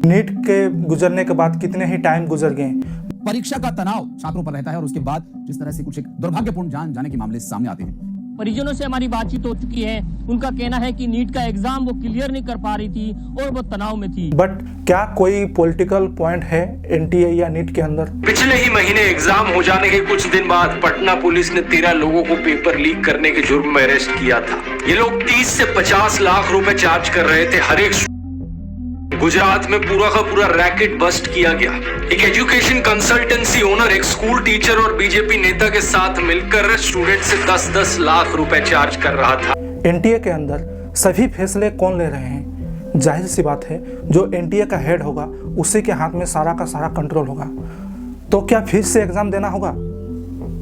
NEET के गुजरने के बाद कितने ही टाइम गुजर गए। परीक्षा का तनाव छात्रों पर रहता है और उसके बाद जिस तरह से कुछ एक दुर्भाग्यपूर्ण जान जाने के मामले सामने आते हैं। परिजनों से हमारी बातचीत हो चुकी है, उनका कहना है कि नीट का एग्जाम वो क्लियर नहीं कर पा रही थी और वो तनाव में थी। बट क्या कोई पॉलिटिकल पॉइंट है एनटीए या नीट के अंदर? पिछले ही महीने एग्जाम हो जाने के कुछ दिन बाद पटना पुलिस ने 13 लोगों को पेपर लीक करने के जुर्म में अरेस्ट किया था। ये लोग 30 से 50 लाख रुपए चार्ज कर रहे थे हर एक। गुजरात में पूरा का पूरा रैकेट बस्ट किया गया। एक एजुकेशन कंसल्टेंसी ओनर एक स्कूल टीचर और बीजेपी नेता के साथ मिलकर स्टूडेंट से 10-10 लाख रुपए चार्ज कर रहा था। एनटीए के अंदर सभी फैसले कौन ले रहे हैं? जाहिर सी बात है, जो एनटीए का हेड होगा उसी के हाथ में सारा का सारा कंट्रोल होगा। तो क्या फिर से एग्जाम देना होगा?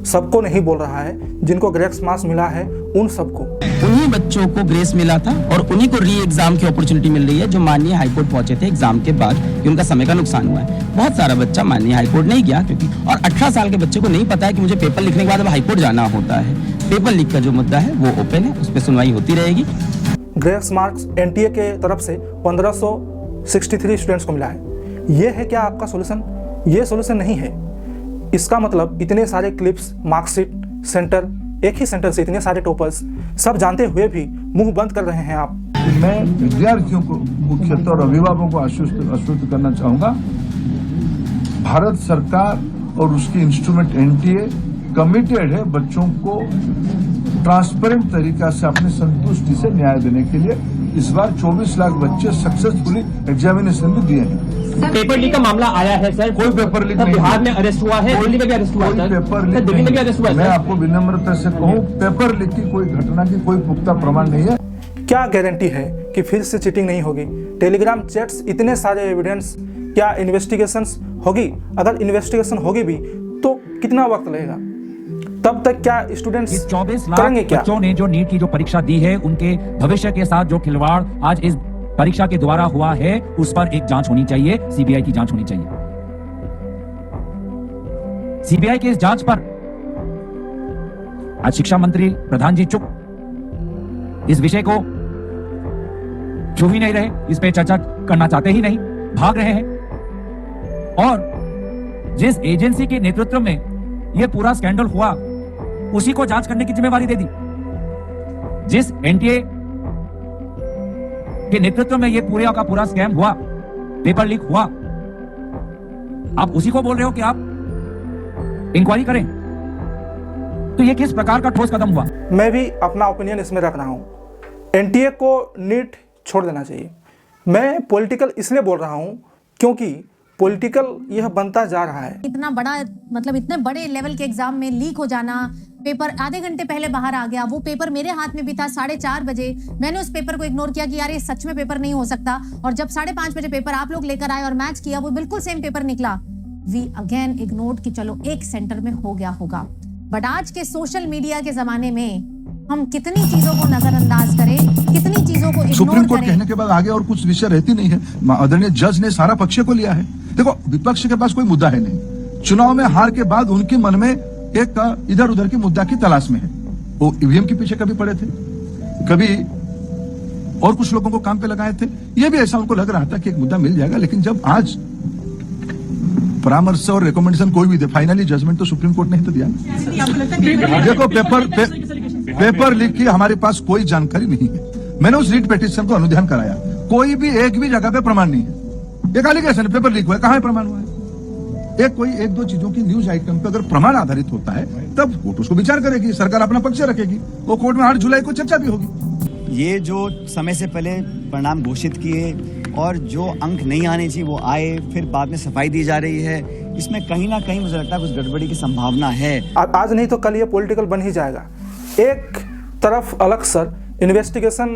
सबको नहीं बोल रहा है, जिनको ग्रेस मार्क्स मिला है उन सबको। उन्हीं बच्चों को ग्रेस मिला था और उन्हीं को री एग्जाम की अपॉर्चुनिटी मिल रही है जो माननीय हाईकोर्ट पहुंचे थे एग्जाम के बाद कि उनका समय का नुकसान हुआ है। बहुत सारा बच्चा माननीय हाईकोर्ट नहीं गया क्योंकि, और 18 साल के बच्चे को नहीं पता है कि मुझे पेपर लिखने के बाद अब हाईकोर्ट जाना होता है। पेपर लीक का जो मुद्दा है वो ओपन है, उस पर सुनवाई होती रहेगी। ग्रेस मार्क्स एनटीए के तरफ से 1563 स्टूडेंट्स को मिला है। ये है क्या आपका सोल्यूशन? ये सोल्यूशन नहीं है। इसका मतलब इतने सारे क्लिप्स, मार्कशीट, सेंटर, एक ही सेंटर से इतने सारे टॉपर्स, सब जानते हुए भी मुंह बंद कर रहे हैं आप। मैं विद्यार्थियों को मुख्यतः और अभिभावकों को आश्वस्त करना चाहूंगा, भारत सरकार और उसकी इंस्ट्रूमेंट एनटीए कमिटेड है बच्चों को ट्रांसपेरेंट तरीका से अपनी संतुष्टि से न्याय देने के लिए। इस बार 24 लाख बच्चे सक्सेसफुली एग्जामिनेशन भी दिए हैं। पेपर लीक का मामला आया है सर। कोई पेपर लीक नहीं, बिहार में अरेस्ट हुआ है, दिल्ली में भी अरेस्ट हुआ है, पेपर लीक दिल्ली में भी अरेस्ट हुआ है। मैं आपको विनम्रता से कहूँ, पेपर लीक की कोई घटना की कोई पुख्ता प्रमाण नहीं है। क्या गारंटी है कि फिर से चीटिंग नहीं होगी? टेलीग्राम चैट्स, इतने सारे एविडेंस, क्या इन्वेस्टिगेशंस होगी? अगर इन्वेस्टिगेशन होगी भी तो कितना वक्त लगेगा? तब तक क्या स्टूडेंट्स 24 लाख करेंगे क्या? बच्चों ने जो नीट की जो परीक्षा दी है, उनके भविष्य के साथ जो खिलवाड़ आज इस परीक्षा के द्वारा हुआ है, उस पर एक जांच होनी चाहिए, सीबीआई की जांच होनी चाहिए। सीबीआई की इस जांच पर आज शिक्षा मंत्री प्रधान जी चुप, इस विषय को छू ही नहीं रहे, इस पे चर्चा करना चाहते ही नहीं, भाग रहे हैं। और जिस एजेंसी के नेतृत्व में यह पूरा स्कैंडल हुआ, उसी को जांच करने की जिम्मेवारी दे दी। जिस एनटीए के नेतृत्व में यह पूरा का पूरा स्कैम हुआ, पेपर लीक हुआ, आप उसी को बोल रहे हो कि आप इंक्वायरी करें। तो यह किस प्रकार का ठोस कदम हुआ? मैं भी अपना ओपिनियन इसमें रख रहा हूँ। एनटीए को नीट छोड़ देना चाहिए। मैं पॉलिटिकल इसलिए बोल रहा हूँ क्योंकि पॉलिटिकल यह बनता जा रहा है। इतना बड़ा, मतलब इतने बड़े लेवल के एग्जाम में लीक हो जाना, पेपर आधे घंटे पहले बाहर आ गया, वो पेपर मेरे हाथ में भी था 4:30 बजे। मैंने उस पेपर को इग्नोर किया कि यार ये सच में पेपर नहीं हो सकता, और जब 5:30 बजे पेपर आप लोग लेकर आए और मैच किया, वो बिल्कुल सेम पेपर निकला। वी अगेन इग्नोर्ड कि चलो एक सेंटर में हो गया होगा। बट आज के सोशल मीडिया के जमाने में हम कितनी चीजों को नजरअंदाज करें, कितनी चीजों को सुप्रीम इग्नोर कोर्ट करें। कहने के बाद आगे और कुछ विषय रहती नहीं है। आदरणीय जज ने सारा पक्ष को लिया है। देखो, विपक्ष के पास कोई मुद्दा है नहीं। चुनाव में हार के बाद उनके मन में एक इधर उधर की मुद्दा की तलाश में है। वो ईवीएम के पीछे कभी पड़े थे, कभी और कुछ लोगों को काम पे लगाए थे। ये भी ऐसा उनको लग रहा था कि एक मुद्दा मिल जाएगा, लेकिन जब आज परामर्श और रिकमेंडेशन कोई भी दे, फाइनली जजमेंट तो सुप्रीम कोर्ट ने ही तो दिया। देखो, पेपर लीक की हमारे पास कोई जानकारी नहीं है। मैंने उस रीट पिटीशन को अनुध्यान कराया, कोई भी एक भी जगह पे प्रमाण नहीं है। एक एलिगेशन है, पेपर लीक हुआ है, कहां प्रमाण हुआ है? एक दो चीजों की न्यूज आइटम पे अगर प्रमाण आधारित होता है तब कोर्ट उसको विचार करेगी, सरकार अपना पक्ष रखेगी, वो कोर्ट में 8 जुलाई को चर्चा भी होगी। ये जो समय से पहले परिणाम घोषित किए और जो अंक नहीं आने चाहिए वो आए, फिर बाद में सफाई दी जा रही है, इसमें कहीं ना कहीं मुझे लगता है कुछ गड़बड़ी की संभावना है। आज नहीं तो कल ये पॉलिटिकल बन ही जाएगा। एक तरफ अलग सर इन्वेस्टिगेशन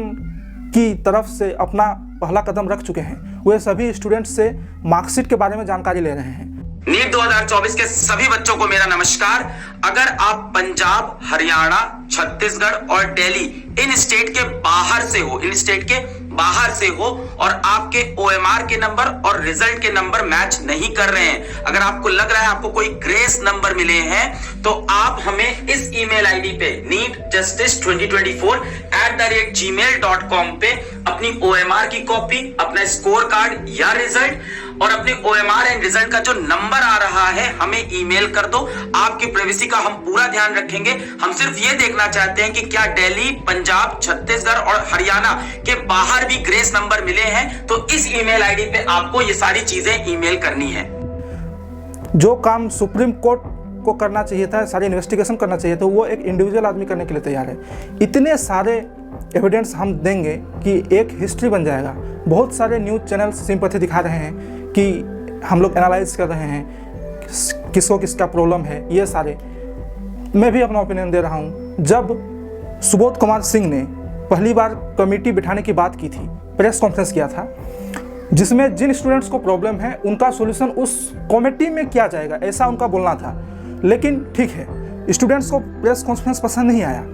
की तरफ से अपना पहला कदम रख चुके हैं, वे सभी स्टूडेंट्स से मार्कशीट के बारे में जानकारी ले रहे हैं। नीट 2024 के सभी बच्चों को मेरा नमस्कार। अगर आप पंजाब, हरियाणा, छत्तीसगढ़ और दिल्ली इन स्टेट के बाहर से हो, इन स्टेट के बाहर से हो और आपके OMR के नंबर और रिजल्ट के नंबर मैच नहीं कर रहे हैं, अगर आपको लग रहा है आपको कोई ग्रेस नंबर मिले हैं, तो आप हमें इस ईमेल आईडी पे neetjustice2024@gmail.com पे अपनी OMR की कॉपी, अपना स्कोर कार्ड या रिजल्ट और अपने OMR एंड रिजल्ट का जो नंबर आ रहा है हमें ईमेल कर दो। आपकी प्राइवेसी का हम पूरा ध्यान रखेंगे। हम सिर्फ ये देखना चाहते हैं कि क्या दिल्ली, पंजाब, छत्तीसगढ़ और हरियाणा के बाहर भी ग्रेस नंबर मिले हैं, तो इस ईमेल आईडी पे आपको ये सारी चीजें ईमेल करनी है। जो काम सुप्रीम कोर्ट को करना चाहिए था, सारी इन्वेस्टिगेशन करना चाहिए था, वो एक इंडिविजुअल आदमी करने के लिए तैयार है। इतने सारे एविडेंस हम देंगे कि एक हिस्ट्री बन जाएगा। बहुत सारे न्यूज़ चैनल्स सिंपैथी दिखा रहे हैं कि हम लोग एनालाइज कर रहे हैं किसको किसका प्रॉब्लम है, ये सारे। मैं भी अपना ओपिनियन दे रहा हूँ। जब सुबोध कुमार सिंह ने पहली बार कमेटी बिठाने की बात की थी, प्रेस कॉन्फ्रेंस किया था, जिसमें जिन स्टूडेंट्स को प्रॉब्लम है उनका सॉल्यूशन उस कमेटी में किया जाएगा, ऐसा उनका बोलना था। लेकिन ठीक है, स्टूडेंट्स को प्रेस कॉन्फ्रेंस पसंद नहीं आया।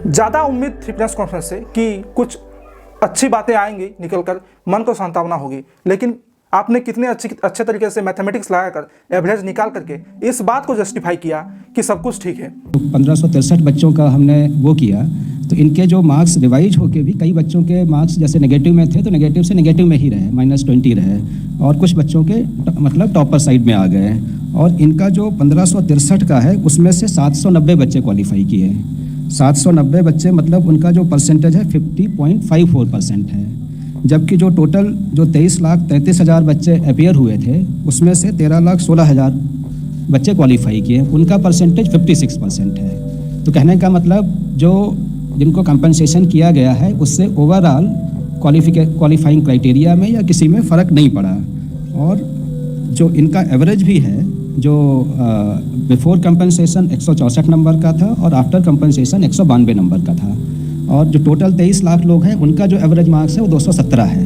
ज़्यादा उम्मीद थी प्रेस कॉन्फ्रेंस से कि कुछ अच्छी बातें आएंगी निकलकर, मन को सांत्वना होगी। लेकिन आपने कितने अच्छे तरीके से मैथमेटिक्स लगाकर एवरेज निकाल करके इस बात को जस्टिफाई किया कि सब कुछ ठीक है। 1563 बच्चों का हमने वो किया, तो इनके जो मार्क्स रिवाइज होके भी कई बच्चों के मार्क्स जैसे नेगेटिव में थे तो नेगेटिव से नेगेटिव में ही रहे, -20 रहे, और कुछ बच्चों के मतलब टॉपर साइड में आ गए। और इनका जो 1563 का है उसमें से 790 बच्चे क्वालिफाई किए। 790 बच्चे मतलब उनका जो परसेंटेज है 50.54% है। जबकि जो टोटल जो 23,33,000 बच्चे अपेयर हुए थे उसमें से 13,16,000 बच्चे क्वालिफाई किए, उनका परसेंटेज 56% है। तो कहने का मतलब जो जिनको कंपनसेशन किया गया है उससे ओवरऑल क्वालिफाइंग क्राइटेरिया में या किसी में फ़र्क नहीं पड़ा। और जो इनका एवरेज भी है, जो बिफोर कंपनसेशन 164 नंबर का था और आफ्टर कंपनसेशन 192 नंबर का था। और जो टोटल 23 लाख लोग हैं उनका जो एवरेज मार्क्स है वो 217 है।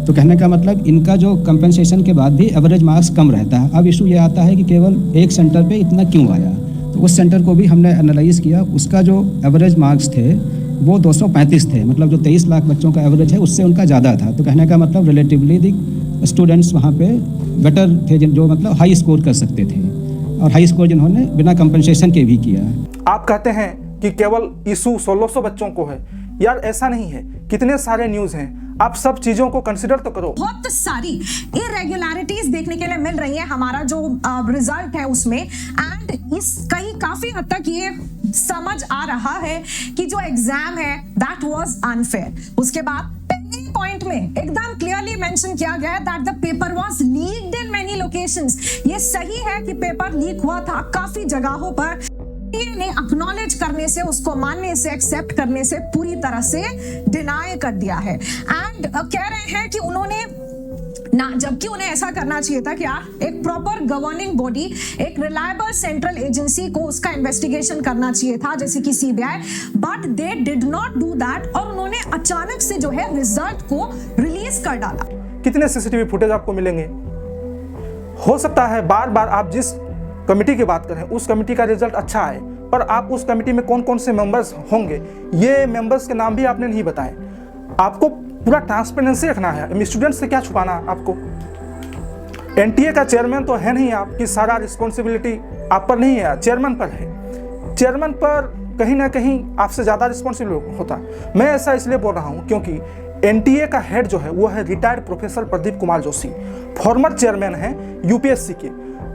तो कहने का मतलब इनका जो कंपनसेशन के बाद भी एवरेज मार्क्स कम रहता है। अब इशू ये आता है कि केवल एक सेंटर पे इतना क्यों आया, तो उस सेंटर को भी हमने एनालाइज किया। उसका जो एवरेज मार्क्स थे वो 235 थे, मतलब जो 23 लाख बच्चों का एवरेज है उससे उनका ज़्यादा था। तो कहने का मतलब रिलेटिवली दी स्टूडेंट्स वहाँ पे बेटर थे, जो मतलब हाई स्कोर कर सकते थे, और हाई स्कोर जिन्होंने बिना कंपनसेशन के भी किया। आप कहते हैं कि केवल इशू 1600 बच्चों को है, यार ऐसा नहीं है, कितने सारे न्यूज़ हैं, आप सब चीजों को कंसिडर तो करो। बहुत सारी इरेगुलरिटीज देखने के लिए मिल रही है हमारा जो रिजल्ट है उसमें, एंड इस कहीं काफी हद तक ये समझ आ रहा है कि जो एग्जाम है दैट वाज अनफेयर। उसके बाद पॉइंट में एकदम क्लियरली मेंशन किया गया that the paper was leaked in many locations. ये सही है कि पेपर लीक हुआ था काफी जगहों पर, ने एक्नॉलेज करने से, उसको मानने से, एक्सेप्ट करने से पूरी तरह से डिनाई कर दिया है। एंड कह रहे हैं कि उन्होंने ना, जबकि उन्हें ऐसा करना चाहिए था कि यार एक प्रॉपर गवर्निंग बॉडी, एक रिलायबल सेंट्रल एजेंसी को उसका इन्वेस्टिगेशन करना चाहिए था जैसे कि CBI, but they did not do that. और उन्होंने अचानक से जो है रिजल्ट को रिलीज कर डाला। कितने CCTV फुटेज आपको मिलेंगे? हो सकता है बार बार आप जिस कमेटी की बात करें उस कमेटी का रिजल्ट अच्छा आए, पर आप उस कमेटी में कौन कौन से मेंबर्स होंगे ये मेंबर्स के नाम भी आपने नहीं बताए। आपको पूरा ट्रांसपेरेंसी रखना है, स्टूडेंट से क्या छुपाना आपको। NTA का चेयरमैन तो है नहीं आप कि सारा रिस्पॉन्सिबिलिटी आप पर नहीं है, चेयरमैन पर है। चेयरमैन पर कहीं ना कहीं आपसे ज़्यादा रिस्पॉन्सिबल होता। मैं ऐसा इसलिए बोल रहा हूँ क्योंकि NTA का हेड जो है वो है retired professor Pradeep Kumar Joshi, former chairman है UPSC के।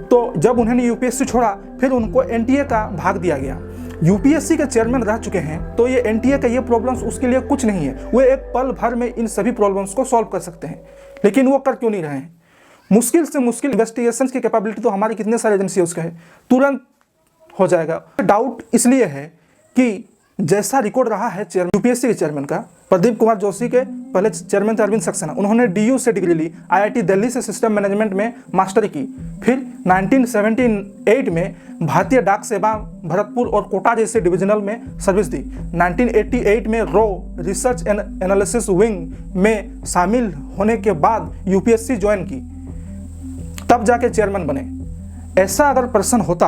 तो जब उन्होंने UPSC छोड़ा फिर उनको NTA का भाग दिया गया। UPSC के चेयरमैन रह चुके हैं, तो ये NTA का ये प्रॉब्लम्स उसके लिए कुछ नहीं है। वो एक पल भर में इन सभी प्रॉब्लम्स को सॉल्व कर सकते हैं, लेकिन वो कर क्यों नहीं रहे हैं? मुश्किल से मुश्किल इन्वेस्टिगेशन की कैपेबिलिटी तो हमारी कितने सारे एजेंसी उसके है, तुरंत हो जाएगा। डाउट इसलिए है कि जैसा रिकॉर्ड रहा है UPSC के चेयरमैन का, प्रदीप कुमार जोशी के पहले चेयरमैन थे अरविंद सक्सेना, उन्होंने DU से डिग्री ली, IIT दिल्ली से सिस्टम मैनेजमेंट में मास्टरी की, फिर 1978 में भारतीय डाक सेवा भरतपुर और कोटा जैसे डिविजनल में सर्विस दी। 1988 में raw research and analysis wing में शामिल होने के बाद UPSC ज्वाइन की, तब जाके चेयरमैन बने। ऐसा अगर पर्सन होता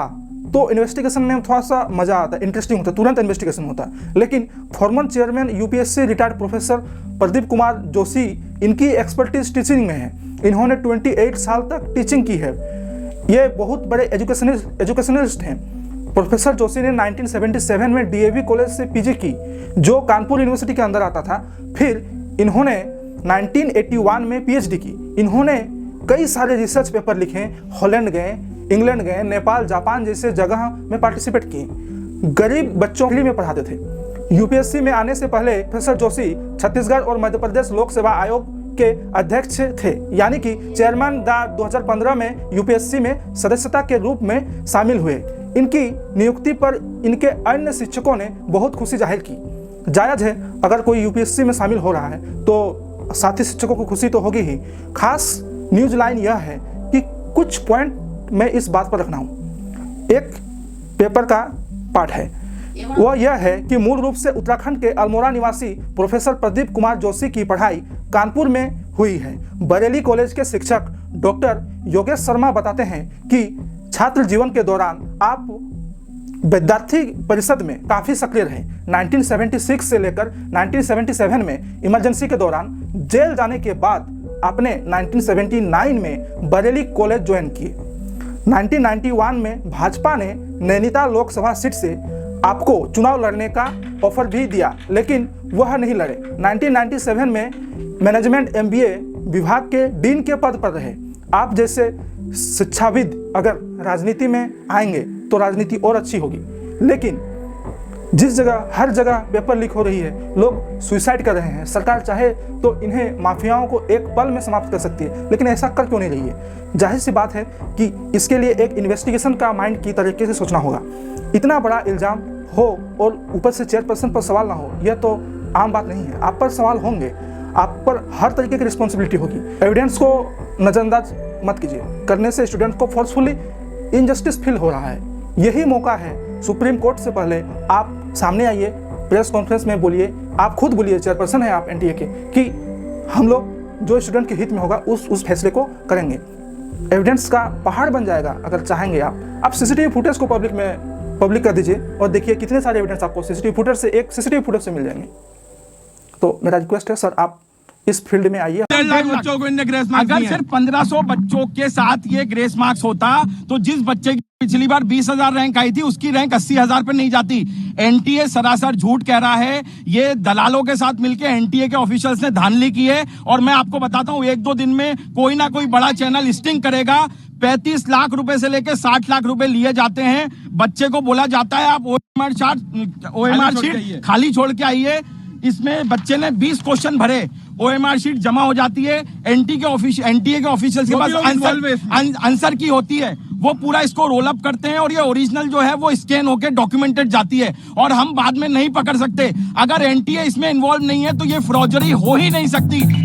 तो इन्वेस्टिगेशन में थोड़ा सा मज़ा आता है, इंटरेस्टिंग होता है, तुरंत इन्वेस्टिगेशन होता है। लेकिन former chairman UPSC retired professor Pradeep Kumar Joshi, इनकी एक्सपर्टीज टीचिंग में है। इन्होंने 28 साल तक टीचिंग की है। ये बहुत बड़े एजुकेशनिस्ट हैं। प्रोफेसर जोशी ने 1977 में डीएवी कॉलेज से पीजी की, जो कानपुर यूनिवर्सिटी के अंदर आता था। फिर इन्होंने 1981 में पीएचडी की। इन्होंने कई सारे रिसर्च पेपर लिखे, हॉलैंड गए, इंग्लैंड गए, नेपाल, जापान जैसे जगह में पार्टिसिपेट किए। गरीब बच्चों के लिए में पढ़ाते थे। यूपीएससी में आने से पहले प्रोफेसर जोशी छत्तीसगढ़ और मध्य प्रदेश लोक सेवा आयोग के अध्यक्ष थे, यानी कि चेयरमैन 2015 में यूपीएससी में सदस्यता के रूप में शामिल हुए। इनकी नियुक्ति पर इनके अन्य शिक्षकों ने बहुत खुशी जाहिर की। जायज़ है, अगर कोई यूपीएससी में शामिल हो रहा है तो साथी शिक्षकों को खुशी तो होगी ही। खास न्यूज लाइन यह है कि कुछ पॉइंट मैं इस बात पर रखना हूँ। एक पेपर का पार्ट है, वह यह है कि मूल रूप से उत्तराखंड के अल्मोड़ा निवासी प्रोफेसर प्रदीप कुमार जोशी की पढ़ाई कानपुर में हुई है। बरेली कॉलेज के शिक्षक डॉक्टर योगेश शर्मा बताते हैं कि छात्र जीवन के दौरान आप विद्यार्थी परिषद में काफ़ी सक्रिय रहे। 1976 से लेकर 1977 में इमरजेंसी के दौरान जेल जाने के बाद आपने 1979 में बरेली कॉलेज ज्वाइन किए। 1991 में भाजपा ने नैनीताल लोकसभा सीट से आपको चुनाव लड़ने का ऑफर भी दिया, लेकिन वह नहीं लड़े। 1997 में मैनेजमेंट एमबीए विभाग के डीन के पद पर रहे। आप जैसे शिक्षाविद अगर राजनीति में आएंगे तो राजनीति और अच्छी होगी। लेकिन जिस जगह हर जगह पेपर लीक हो रही है, लोग सुसाइड कर रहे हैं, सरकार चाहे तो इन्हें माफियाओं को एक पल में समाप्त कर सकती है, लेकिन ऐसा कर क्यों नहीं रही है? जाहिर सी बात है कि इसके लिए एक इन्वेस्टिगेशन का माइंड की तरीके से सोचना होगा। इतना बड़ा इल्ज़ाम हो और ऊपर से चेयरपर्सन पर सवाल ना हो, यह तो आम बात नहीं है। आप पर सवाल होंगे, आप पर हर तरीके की रिस्पॉन्सिबिलिटी होगी। एविडेंस को नज़रअंदाज मत कीजिए, करने से स्टूडेंट को फोर्सफुली इनजस्टिस फील हो रहा है। यही मौका है, सुप्रीम कोर्ट से पहले आप सामने आइए, प्रेस कॉन्फ्रेंस में बोलिए, आप खुद बोलिए, चेयरपर्सन है आप एनटीए के, कि हम लोग जो स्टूडेंट के हित में होगा उस फैसले को करेंगे। एविडेंस का पहाड़ बन जाएगा अगर चाहेंगे आप सीसीटीवी फुटेज को पब्लिक कर दीजिए और देखिए कितने सारे एविडेंस आपको सीसीटीवी फुटेज से मिल जाएंगे। तो मेरा रिक्वेस्ट है सर, आप इस फील्ड में आइए। बच्चों को इनने ग्रेस मार्क्स अगर सिर्फ 1500 बच्चों के साथ ये ग्रेस मार्क्स होता तो जिस बच्चे की पिछली बार 20,000 रैंक आई थी उसकी रैंक 80,000 पर नहीं जाती। एनटीए सरासर झूठ कह रहा है। ये दलालों के साथ मिलकर एनटीए के ऑफिशियल्स ने धांधली की है। और मैं आपको बताता हूं, 1-2 दिन में कोई ना कोई बड़ा चैनल स्टिंग करेगा। 35 लाख रुपए से लेकर 60 लाख रुपए लिए जाते हैं। बच्चे को बोला जाता है आप ओएमआर शीट खाली छोड़ के आइए। इसमें बच्चे ने 20 क्वेश्चन भरे, ओएमआर शीट जमा हो जाती है, एनटीए के ऑफिशियल्स के पास आंसर की होती है, वो पूरा इसको रोल अप करते हैं और ये ओरिजिनल जो है वो स्कैन होकर डॉक्यूमेंटेड जाती है और हम बाद में नहीं पकड़ सकते। अगर एनटीए इसमें इन्वॉल्व नहीं है तो ये फ्रॉजरी हो ही नहीं सकती।